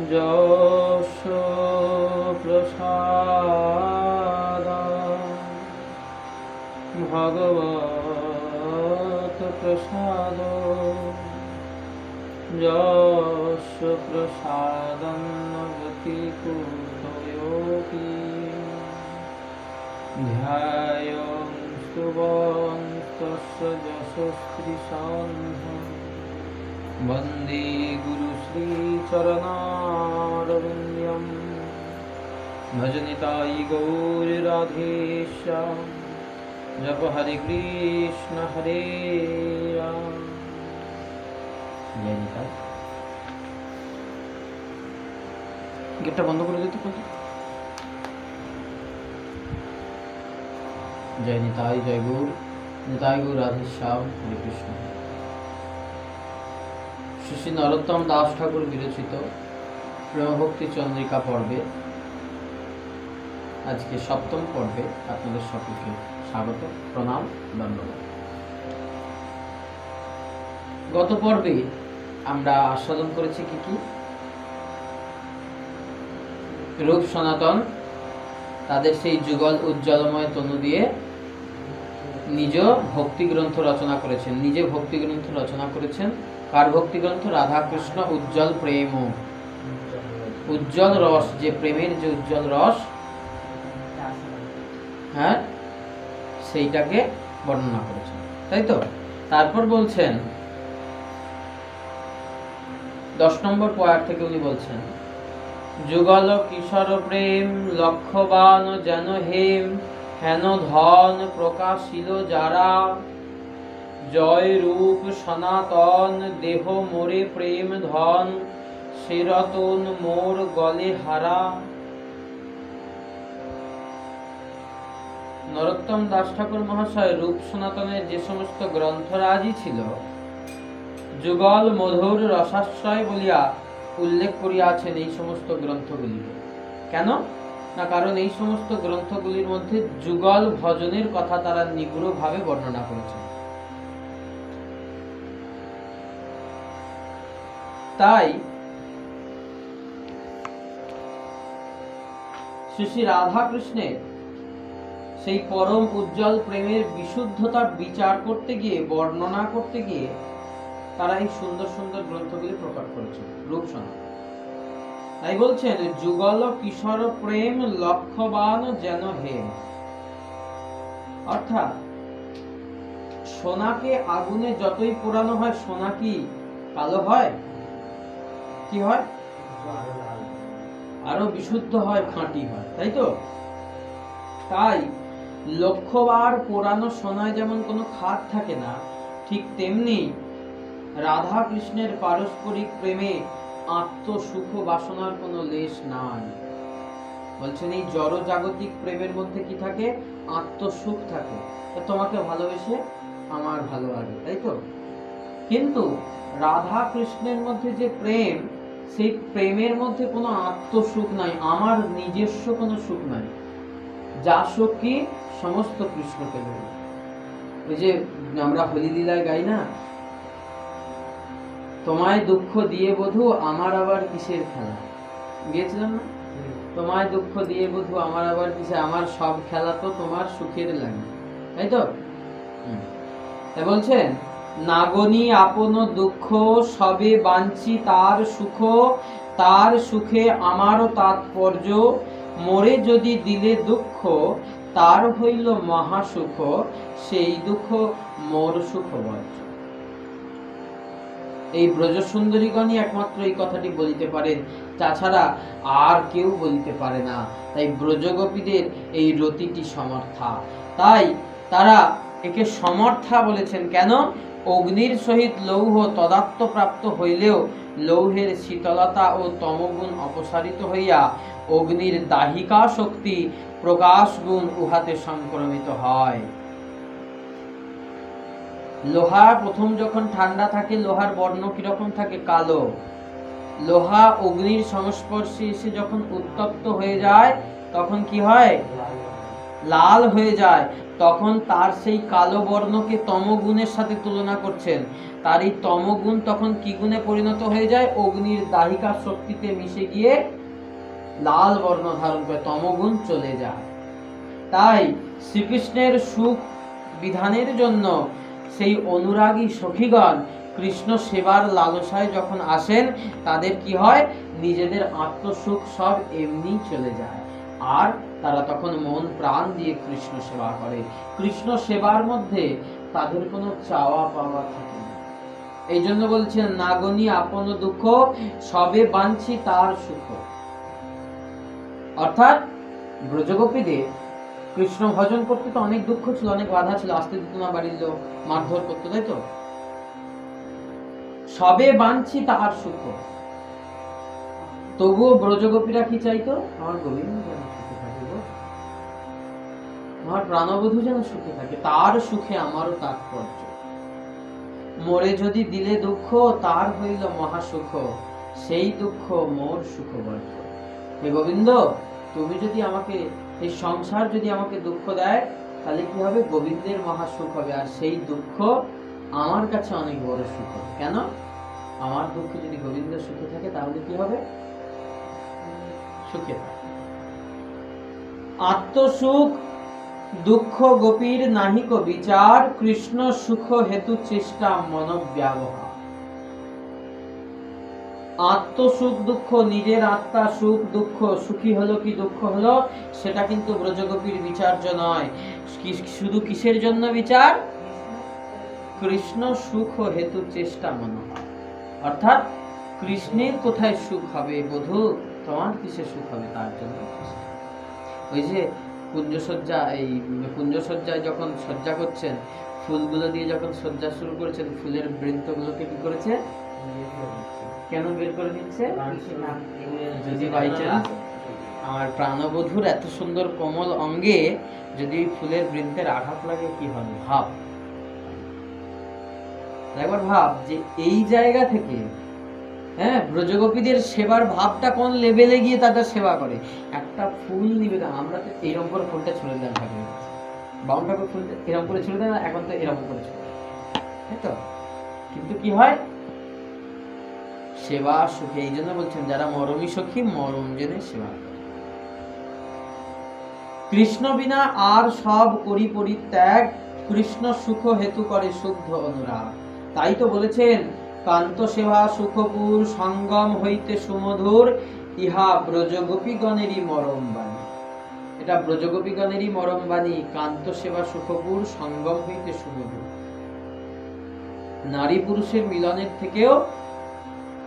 যস্য প্রসাদ ভগবত প্রসাদ যস্য প্রসাদং নগতি কুতয়োপি ধ্যায়ং স্তুবং তস্য যশস্ত্রীসন্ধং বন্দে গুরু শ্রী চরণারবিন্দম ভজ নিতাই গৌর রাধেশ্যাম জপ হরে কৃষ্ণ হরে রাম। গেটটা বন্ধ করে দিতে পারি। জয় নিতাই, জয় গৌর নিতাই গৌর রাধেশ্যাম হরে কৃষ্ণ। শ্রী শ্রী নরোত্তম দাস ঠাকুর বিরচিত প্রেমভক্তি চন্দ্রিকা পর্বে আজকে সপ্তম পর্বে আপনাদের সকলকে স্বাগত, প্রণাম, ধন্যবাদ। গত পর্বে আমরা আস্বাদন করেছি কি কি? রূপ সনাতন তাদের সেই যুগল উজ্জ্বলময় তনু দিয়ে নিজ ভক্তি গ্রন্থ রচনা করেছেন। নিজে ভক্তি গ্রন্থ রচনা করেছেন। কার ভক্তি গ্রন্থ? রাধাকৃষ্ণ উজ্জ্বল প্রেম, উজ্জ্বল রস, যে প্রেমের যে উজ্জ্বল রস, হ্যাঁ, সেইটাকে বর্ণনা করেছেন, তাই তো? তারপর বলছেন 10 নম্বর পয়েন্ট থেকে উনি বলছেন, যুগল কিশোর প্রেম লক্ষ্যবান যেন হেম, হেন ধন প্রকাশিল যারা, জয় রূপ সনাতন দেহ মোরে প্রেম ধন, সেরতন মোর গলে হারা। নরোত্তম দাস ঠাকুর মহাশয় রূপ সনাতনের যে সমস্ত গ্রন্থরাজি ছিল, যুগল মধুর রসাশ্রয় বলিয়া উল্লেখ করিয়াছেন এই সমস্ত গ্রন্থগুলিকে। কেন না, কারণ এই সমস্ত গ্রন্থগুলির মধ্যে যুগল ভজনের কথা তারা নিগুড়ভাবে বর্ণনা করেছেন। তাই শ্রী শ্রী রাধাকৃষ্ণের সেই পরম উজ্জ্বল প্রেমের বিশুদ্ধতার বিচার করতে গিয়ে, বর্ণনা করতে গিয়ে তারা এই সুন্দর সুন্দর গ্রন্থগুলি প্রকাশ করেছেন, রূপ সনাতন। তাই বলছেন, যুগল কিশোর প্রেম লক্ষ্যবান যেন হেম। অর্থাৎ সোনাকে আগুনে যতই পোড়ানো হয়, সোনা কি কালো হয়? কি হয়? আরো বিশুদ্ধ হয়, খাঁটি হয়, তাই তো? তাই লক্ষ্যবার পোড়ানো সোনায় যেমন কোনো খাদ থাকে না, ঠিক তেমনি রাধা কৃষ্ণের পারস্পরিক প্রেমে আত্মসুখ বাসনার কোনো লেশ নাই। বলছেন এই জড় জাগতিক প্রেমের মধ্যে কি থাকে? আত্মসুখ থাকে। তোমাকে ভালোবেসে আমার ভালো লাগে, তাই তো? কিন্তু রাধা কৃষ্ণের মধ্যে যে প্রেম, সেই প্রেমের মধ্যে কোনো আত্মসুখ নাই, আমার নিজস্ব কোনো সুখ নাই। যা সুখ কি? সমস্ত কৃষ্ণকে দেবে। ওই যে আমরা হোলি লীলায় গাই না, তোমায় দুঃখ দিয়ে বধূ আমার আবার কিসের খেলা, গিয়েছিলাম না? তোমায় দুঃখ দিয়ে বধূ আমার আবার কিসে, আমার সব খেলা তো তোমার সুখের লাগে, তাই তো? তাই বলছেন, নাগনি আপন দুঃখ সবে বাঞ্ছি তার সুখ, তার সুখে আমারও তাৎপর্য, মোরে যদি দিলে দুঃখ তার হইল মহাসুখ, সেই দুঃখ মোর সুখ বর্জ। এই ব্রজ সুন্দরীগণই একমাত্র এই কথাটি বলিতে পারেন, তাছাড়া আর কেউ বলিতে পারে না। তাই ব্রজগোপীদের এই রতিটি সমর্থা, তাই তারা একে সমর্থা বলেছেন। কেন? অগ্নির সহিত লৌহ তদাত্মপ্রাপ্ত হইলেও লৌহের শীতলতা ও তমগুণ অপসারিত হইয়া অগ্নির দাহিকা শক্তি প্রকাশ গুণ উহাতে সংক্রমিত হয়। লোহা প্রথম যখন ঠান্ডা থাকে, লোহার বর্ণ কিরকম থাকে? কালো। লোহা অগ্নির সংস্পর্শে এসে যখন উত্তপ্ত হয়ে যায়, তখন কি হয়? লাল হয়ে যায়, তখন তার সেই কালো বর্ণকে তমগুণের সাথে তুলনা করছেন। তার এই তমগুণ তখন কি গুণে পরিণত হয়ে যায়? অগ্নির দাহিকা শক্তিতে মিশে গিয়ে লাল বর্ণ ধারণ করে, তমগুণ চলে যায়। তাই শ্রীকৃষ্ণের সুখ বিধানের জন্য সেই অনুরাগী সখীগণ কৃষ্ণ সেবার লালসায় যখন আসেন, তাদের কি হয়? নিজেদের আত্মসুখ সব এমনি চলে যায়, আর তারা তখন মন প্রাণ দিয়ে কৃষ্ণ সেবা করে। কৃষ্ণ সেবার মধ্যে তাদের কোনো চাওয়া পাওয়া থাকে না। এই জন্য বলছেন, নাগনি আপন দুঃখ, সবে বাঞ্ছি তার সুখ। অর্থাৎ ব্রজগোপীদের কৃষ্ণ ভজন করতে তো অনেক দুঃখ ছিল, অনেক বাধা ছিল, আসতে দিত না, বাড়ির লোক মারধর করতো, তাই তো? সবে বাঞ্ছি তাহার সুখ, তবুও ব্রজগোপীরা কি চাইতো? আমার গোবিন্দ যেন সুখে থাকে, আমার প্রাণবধূ যেন সুখে থাকে, তার সুখে আমারও তাৎপর্য। মোরে যদি দিলে দুঃখ, তার হইল মহাসুখ, সেই দুঃখ মোর সুখ বর্জ। হে গোবিন্দ, তুমি যদি আমাকে, এই সংসার যদি আমাকে দুঃখ দেয়, তাহলে কি হবে? গোবিন্দের মহাসুখ হবে, আর সেই দুঃখ আমার কাছে অনেক বড় সুখ হবে। কেন? আমার দুঃখ যদি গোবিন্দ সুখে থাকে, তাহলে কি হবে? সুখে থাকে। আত্মসুখ দুঃখ গোপীর নাহিক বিচার, কৃষ্ণ সুখ হেতু চেষ্টা মনোব্যবহার। আত্মসুখ দুঃখ, নিজের আত্মা সুখ দুঃখ, সুখী হলো কি দুঃখ হলো, সেটা কিন্তু ব্রজগোপীর বিচার্য নয়। শুধু কিসের জন্য বিচার? কৃষ্ণ সুখ হেতু চেষ্টা মনোভাব। অর্থাৎ কৃষ্ণের কোথায় সুখ হবে বধূ, তোমার কিসে সুখ হবে, তার জন্য। ওই যে কুঞ্জসজ্জা, এই কুঞ্জসজ্জায় যখন সজ্জা করছেন, ফুলগুলো দিয়ে যখন সজ্জা শুরু করেছেন, ফুলের বৃন্তগুলোকে কি করেছে? কেন বের করে দিচ্ছে? যদি বাই চান্স আমার প্রাণবধূর এত সুন্দর কোমল অঙ্গে যদি ফুলের বৃন্তের আঘাত লাগে, কি হবে? ভাব, একবার ভাব যে এই জায়গা থেকে, হ্যাঁ, ব্রজগোপীদের সেবার ভাবটা কোন লেভেলে গিয়ে তাদের সেবা করে। একটা ফুল নিবেদন, আমরা তো এরকম করে ফুলটা ছুঁড়ে দেন ঠাকুর, বাউন ঠাকুর ফুলটা এরকম করে ছুঁড়ে দেন, এখন তো এরকম করে ছুঁড়ে, তাই তো? কিন্তু কি হয়? সেবা সুখে। এই জন্য বলছেন, যারা মরমী সখী মরম জেনে সেবা করে। কৃষ্ণ বিনা আর সব করি পরিত্যাগ, কৃষ্ণ সুখ হেতু করে শুদ্ধ অনুরাগ। তাই তো বলেছেন, কান্ত সেবা সুখপুর, সঙ্গম হইতে সুমধুর, ইহা ব্রজগোপীগণেরই মরম বাণী। এটা ব্রজগোপীগণেরই মরম বাণী, কান্ত সেবা সুখপুর, সঙ্গম হইতে সুমধুর। নারী পুরুষের মিলনের থেকেও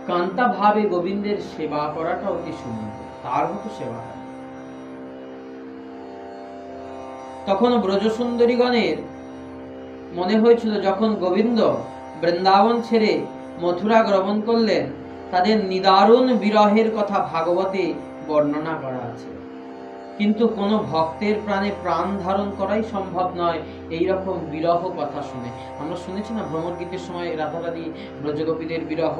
কান্তা ভাবে গোবিন্দের সেবা করাটা অতি সুন্দর, তার মতো সেবা হয়। তখন ব্রজসুন্দরীগণের মনে হয়েছিল, যখন গোবিন্দ বৃন্দাবন ছেড়ে মথুরা গমন করলেন, তাদের নিদারুণ বিরহের কথা ভাগবতে বর্ণনা করা আছে। কিন্তু কোন ভক্তের প্রাণে প্রাণ ধারণ করাই সম্ভব নয় এই রকম বিরহ কথা শুনে। আমরা শুনেছি না ভ্রমর গীতের সময় রাধারানী ব্রজগোপীদের বিরহ,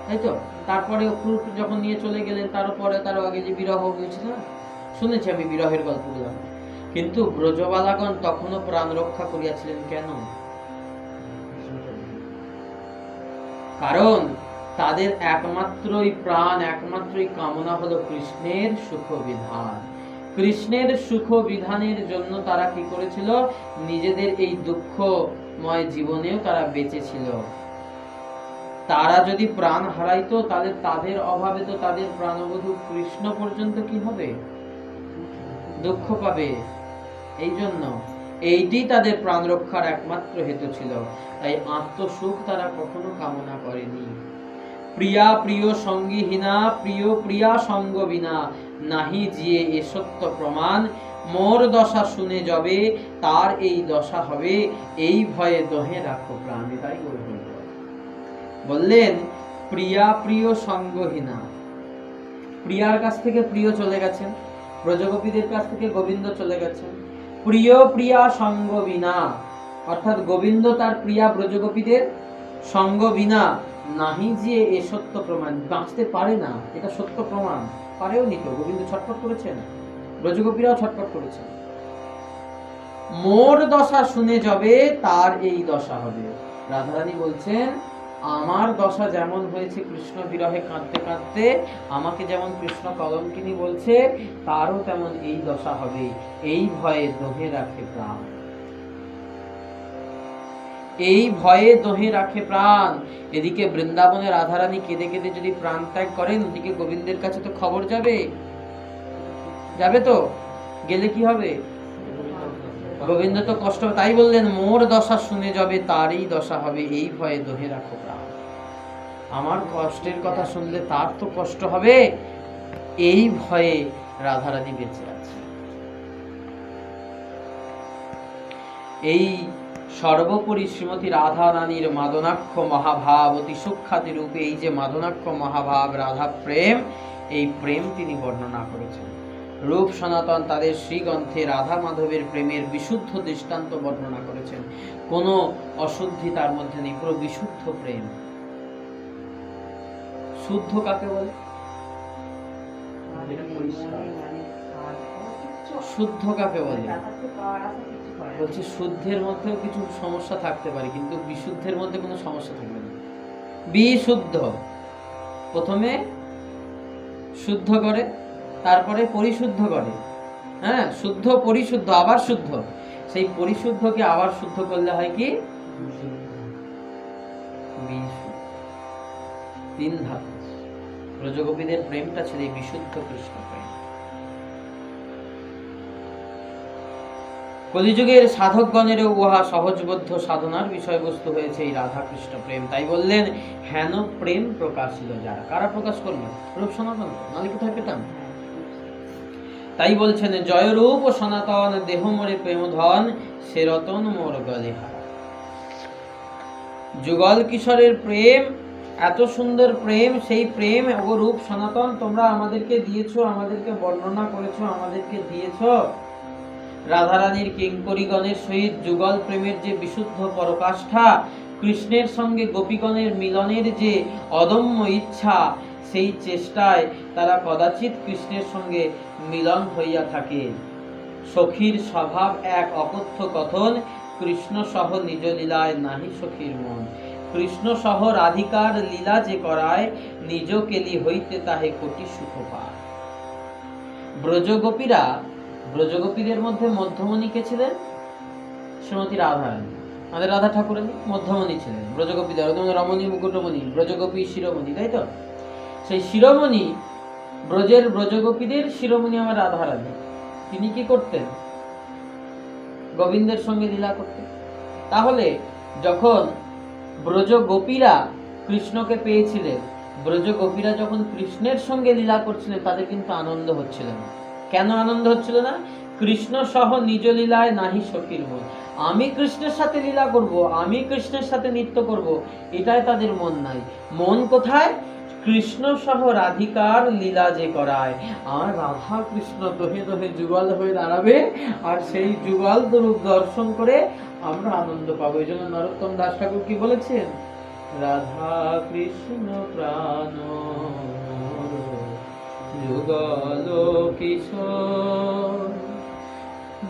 তাই তো? তারপরে অক্রুর যখন নিয়ে চলে গেলেন, তারপরে তারও আগে যে বিরহ হয়েছিল না, শুনেছি আমি বিরহের গল্পগুলো। কিন্তু ব্রজবালাগণ তখনও প্রাণ রক্ষা করিয়াছিলেন। কেন? কারণ তাদের একমাত্রই প্রাণ, একমাত্রই কামনা হলো কৃষ্ণের সুখ বিধান। কৃষ্ণের সুখ বিধানের জন্য তারা কি করেছিল? নিজেদের এই দুঃখময় জীবনেও তারা বেঁচে ছিল। তারা যদি প্রাণ হারাইতো, তাহলে তাদের অভাবে তো তাদের প্রাণবধূ কৃষ্ণ পর্যন্ত কি হবে? দুঃখ পাবে। এই জন্য এইটি তাদের প্রাণ রক্ষার একমাত্র হেতু ছিল। তাই আত্মসুখ তারা কখনো কামনা করেনি। প্রিয়া প্রিয় সঙ্গীহীনা, প্রিয় প্রিয়া সঙ্গ বিনা, নাহি জিয়ে এ সত্য প্রমাণ, মোর দশা শুনে যাবে, তার এই দশা হবে, এই ভয়ে দহে রাখো প্রাণ। তাই বললেন, প্রিয়া প্রিয় সঙ্গহীনা, প্রিয়ার কাছ থেকে প্রিয় চলে গেছেন, ব্রজগোপীদের কাছ থেকে গোবিন্দ চলে গেছেন। প্রিয় প্রিয়া সঙ্গ বিনা, অর্থাৎ গোবিন্দ তার প্রিয়া ব্রজগোপীদের সঙ্গ বিনা, নাহি যে এ সত্য প্রমাণ, বাঁচতে পারে না, এটা সত্য প্রমাণ। পারেও নি তো, গোবিন্দ ছটফট করেছেন, ব্রজগোপীরাও ছটফট করেছেন। মোর দশা শুনে যাবে তার এই দশা হবে। রাধারানী বলছেন আমার দশা যেমন হয়েছে কৃষ্ণ বিরহে কাঁদতে কাঁদতে, আমাকে যেমন কৃষ্ণ কলঙ্কিনী বলছে, তারও তেমন এই দশা হবে। এই ভয়ে দোহে রাখে প্রাণ, এই ভয়ে দোহে রাখে প্রাণ। এদিকে বৃন্দাবনে রাধারানী কেঁদে কেঁদে যদি প্রাণ ত্যাগ করেন, ওদিকে গোবিন্দের কাছে তো খবর যাবে, যাবে তো, গেলে কি হবে? গোবিন্দ তো কষ্ট, তাই বললেন মোর দশা শুনে যাবে তারই দশা হবে, এই ভয়ে দোহে রাখো প্রাণ। আমার কষ্টের কথা শুনলে তার তো কষ্ট হবে, এই ভয়ে রাধারানী বেঁচে আছে। এই সর্বোপরি শ্রীমতী রাধা রানীর মাদনাক্ষ মহাভাব, অতি সুখ্যাতি রূপে এই যে মাদনাক্ষ মহাভাব রাধা প্রেম, এই প্রেম তিনি বর্ণনা করেছেন। রূপ সনাতন তাদের শ্রীগ্রন্থে রাধা মাধবের প্রেমের বিশুদ্ধ দৃষ্টান্ত বর্ণনা করেছেন। কোনো অশুদ্ধি তার মধ্যে নেই, পুরো বিশুদ্ধ প্রেম। শুদ্ধ কাকে বলে? শুদ্ধ কাকে বলে? বলছে শুদ্ধের মধ্যেও কিছু সমস্যা থাকতে পারে, কিন্তু বিশুদ্ধের মধ্যে কোনো সমস্যা থাকবে না। বিশুদ্ধ প্রথমে শুদ্ধ করে, তারপরে পরিশুদ্ধ করে। হ্যাঁ, শুদ্ধ পরিশুদ্ধ আবার শুদ্ধ, সেই পরিশুদ্ধকে আবার শুদ্ধ করলে হয় কি? তিন ধাপ। ব্রজগোপীদের প্রেমটা ছিল এই বিশুদ্ধ কৃষ্ণ প্রেম। কলিযুগের সাধকগণেরও উহা সহজবোধ্য সাধনার বিষয়বস্তু হয়েছে এই রাধা কৃষ্ণ প্রেম। তাই বললেন হেন প্রেম প্রকাশিল যারা। কারা প্রকাশ করলো? রূপ সনাতন, নাহলে কোথায় পেতাম? তাই বলছেন জয় রূপ ও সনাতন, দেহ মোরে প্রেম ধন, সে রতন মোর গলে হারা। যুগল কিশোরের প্রেম, এত সুন্দর প্রেম, সেই প্রেম ও রূপ সনাতন তোমরা আমাদেরকে দিয়েছো, আমাদেরকে বর্ণনা করেছো, আমাদেরকে দিয়েছো। রাধারানীর কিঙ্করীগণের সহিত যুগল প্রেমের যে বিশুদ্ধ পরকাষ্ঠা, কৃষ্ণের সঙ্গে গোপীগণের মিলনের যে অদম্য ইচ্ছা, সেই চেষ্টায় তারা কদাচিৎ কৃষ্ণের সঙ্গে মিলন হইয়া থাকে। সখীর স্বভাব এক অকথ্য কথন, কৃষ্ণ সহ নিজ লীলায় নাহি সখীর মন। কৃষ্ণ সহ রাধিকার লীলা যে করায়, নিজ কেলি হইতে তাহে কোটি সুখ পায়। ব্রজগোপীরা, ব্রজগোপীদের মধ্যে মধ্যমণি কে ছিলেন? শ্রীমতী রাধারানী, আমাদের রাধা ঠাকুরানী মধ্যমণি ছিলেন। ব্রজগোপীদের রমণী, মুকুটমণি, ব্রজগোপী শিরোমণি, তাই তো? সেই শিরোমণি, ব্রজের ব্রজগোপীদের শিরোমণি আমার রাধারানী, তিনি কি করতেন? গোবিন্দের সঙ্গে লীলা করতেন। তাহলে যখন ব্রজগোপীরা কৃষ্ণকে পেয়েছিলেন, ব্রজগোপীরা যখন কৃষ্ণের সঙ্গে লীলা করছিলেন, তাদের কিন্তু আনন্দ হচ্ছিল না। কেন আনন্দ হচ্ছিল না? কৃষ্ণ সহ নিজ লীলায় নাহি সখীর মন। আমি কৃষ্ণের সাথে লীলা করব, আমি কৃষ্ণের সাথে নৃত্য করব, এটাই তাদের মন নাই। মন কোথায়? কৃষ্ণ সহ রাধিকার লীলা যে করায়। আর রাধা কৃষ্ণ দোহে দোহে যুগল হয়ে দাঁড়াবে, আর সেই যুগল রূপ দর্শন করে আমরা আনন্দ পাবো। এই জন্য নরোত্তম দাস ঠাকুর কি বলেছেন? রাধা কৃষ্ণ প্রাণ যুগল কিশোর,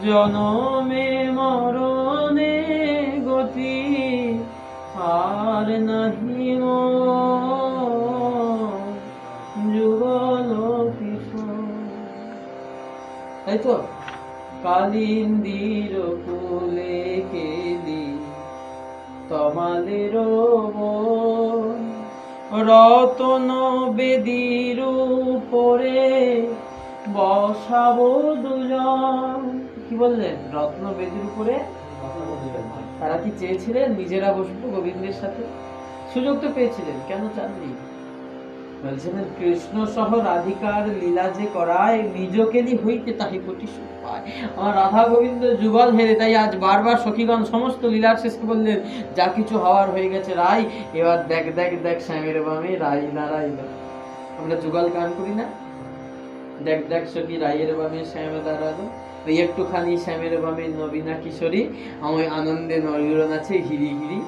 জনমে মরণে গতি আর নাহি যুগল কিশোর। তাই তো? কালিন্দির কুলে কেলি তমালের বন, রতন বেদির উপরে বসাবো দুজন। কি বললেন? রত্ন বেদির উপরে। তারা কি চেয়েছিলেন নিজেরা বসবো গোবিন্দের সাথে? সুযোগ তো পেয়েছিলেন, কেন চাননি? বলছেন কৃষ্ণ সহ রাধিকার লীলা যে করায়, নিজকেলি হইতে তাহি কোটি সুখ পায়। আমার রাধা গোবিন্দ যুগল হেরে, তাই আজ বারবার সখীগণ সমস্ত লীলার শেষে বললেন যা কিছু হওয়ার হয়ে গেছে রাই, এবার দেখ দেখ দেখ শ্যামের বামে রাই নারাইল। আমরা যুগল গান করি না? দেখ দেখ সখী রাইয়ের বামে শ্যামে দাঁড়ালো, ওই একটুখানি শ্যামের বামে নবীনা কিশোরী, আমার আনন্দে নরীরণ আছে হিরি হিরি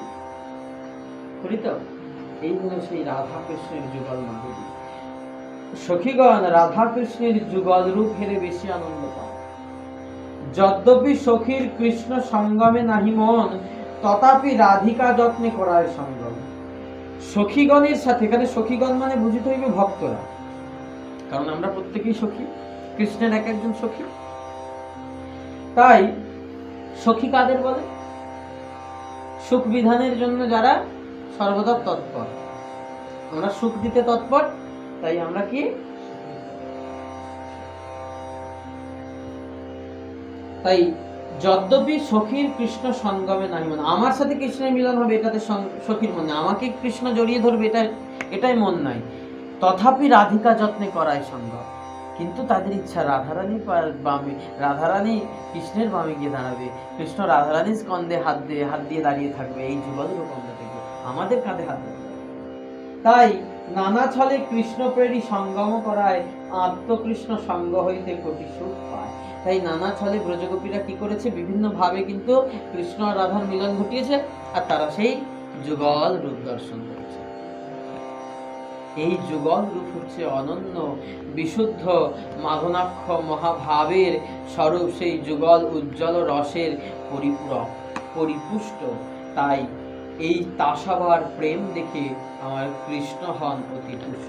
করি তো। এই হলো সেই রাধা কৃষ্ণের যুগল মাধুরী। সখীগণ রাধা কৃষ্ণের যুগল রূপ হেরে বেশি আনন্দ পায়। যদ্যপি সখীর কৃষ্ণ সঙ্গমে নাহি মন, তথাপি রাধিকা যত্নে করায় সঙ্গম। সখীগণের সাথে, এখানে সখীগণ মানে বুঝিতে হইবে ভক্তরা, কারণ আমরা প্রত্যেকেই সখী, কৃষ্ণের এক একজন সখী। তাই সখী কাদের বলে? সুখ বিধানের জন্য যারা সর্বদা তৎপর। আমরা সুখ দিতে তৎপর, তাই আমরা কি? তাই যদ্যপি সখীর কৃষ্ণ সঙ্গমে নাহি মন, আমার সাথে কৃষ্ণের মিলন হবে এটাতে সখীর মন নাই, আমাকে কৃষ্ণ জড়িয়ে ধরবে এটাই মন নাই। তথাপি রাধিকা যত্নে করায় সঙ্গম, কিন্তু তাদের ইচ্ছা রাধারানী বামে, রাধারানী কৃষ্ণের বামে গিয়ে দাঁড়াবে, কৃষ্ণ রাধারানীর স্কন্ধে হাত দিয়ে দাঁড়িয়ে থাকবে, এই যুগলের আমরা দেখব, আমাদের কাঁধে হাত দেবে। তাই নানা ছলে কৃষ্ণ প্রেরী সঙ্গম করায় আত্মকৃষ্ণ সঙ্গ হইতে কোটি সুখ পায়। তাই নানা ছলে ব্রজগোপীরা কি করেছে? বিভিন্ন ভাবে কিন্তু কৃষ্ণ আর রাধার মিলন ঘটিয়েছে, আর তারা সেই যুগল রূপ দর্শন করেছে। এই যুগল রূপ হচ্ছে অনন্য বিশুদ্ধ মাধনাক্ষ মহাভাবের স্বরূপ, সেই যুগল উজ্জ্বল রসের পরিপূরক পরিপুষ্ট। তাই এই তাসাবার প্রেম দেখে আমার কৃষ্ণ হন অতি তুষ্ট।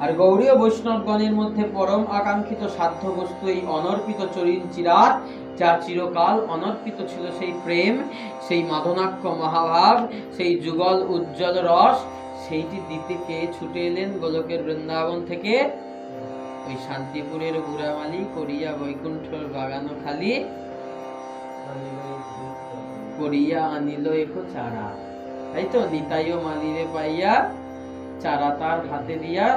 আর গৌড়ীয় বৈষ্ণবগণের মধ্যে পরম আকাঙ্ক্ষিত সাধ্য বস্তু এই অনর্পিত চরিন চিরাত, যা চিরকাল অনর্পিত ছিল, সেই প্রেম, সেই মাধনাক্ষ মহাভাব, সেই যুগল উজ্জ্বল রস, সেইটি দিতে কে ছুটে এলেন গোলকের বৃন্দাবন থেকে? ওই শান্তিপুরের বুড়ামালি করিয়া বৈকুণ্ঠর বাগানো খালি করিয়া আনিল একো চারা। তাই তো, নিতাইও মালিরে পাইয়া চারা তার হাতে দিয়া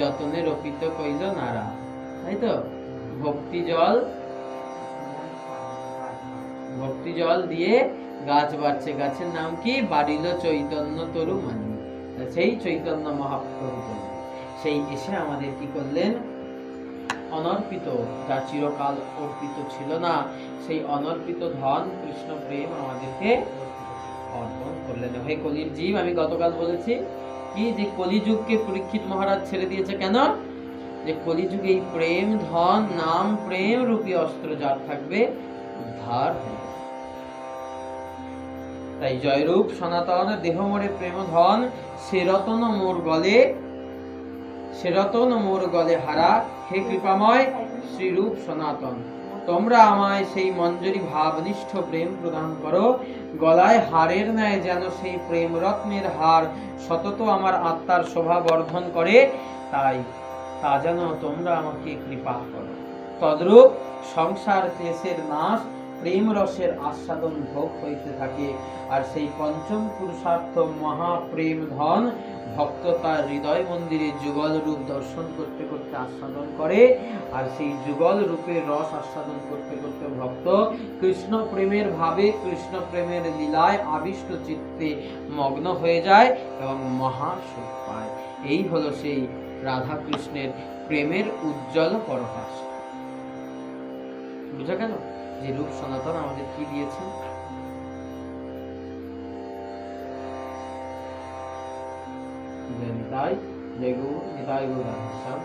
যতনে রপিত কইল নারা। তাই তো, ভক্তি জল দিয়ে গাছ বাড়ছে, গাছের নাম কি? বাড়িল চৈতন্য তরু মানি, সেই চৈতন্য মহাপ্রভু সেই এসে আমাদের কি করলেন? অনর্পিত, যা চিরকাল অর্পিত ছিল না, সেই অনর্পিত ধন কৃষ্ণ প্রেম আমাদেরকে অর্পণ করলেন। হে কলির জীব, আমি গতকাল বলেছি কি যে কলিযুগকে পরীক্ষিত মহারাজ ছেড়ে দিয়েছে কেন? যে কলিযুগে এই প্রেম ধন নাম প্রেম রূপী অস্ত্র যার থাকবে উদ্ধার। তাই জয়রূপ সনাতন দেহ মোরে প্রেম ধন, সেরতন মোর গলে হারা, হে কৃপাময় শ্রীরূপ সনাতন, তোমরা আমায় সেই মঞ্জরি ভাবনিষ্ঠ প্রেম প্রদান করো, গলায় হারের ন্যায় যেন সেই প্রেম রত্নের হার সতত আমার আত্মার শোভা বর্ধন করে, তাই তা যেন তোমরা আমাকে কৃপা করো। তদ্রূপ সংসার ক্লেশের নাশ, প্রেম রসের আস্বাদন ভোগ হইতে থাকে, আর সেই পঞ্চম পুরুষার্থ মহাপ্রেম ধন ভক্ত তার হৃদয় মন্দিরে যুগল রূপ দর্শন করতে করতে আস্বাদন করে, আর সেই যুগল রূপের রস আস্বাদন করতে করতে ভক্ত কৃষ্ণ প্রেমের ভাবে, কৃষ্ণ প্রেমের লীলায় আবিষ্ট চিত্তে মগ্ন হয়ে যায় এবং মহাসুখ পায়। এই হলো সেই রাধা কৃষ্ণের প্রেমের উজ্জ্বল পরকাশ। বুঝা গেল যে রূপ সনাতন আমাদের কি দিয়েছে? জয় নিতাই, জয় গৌর নিতাই গৌর রাধেশ্যাম।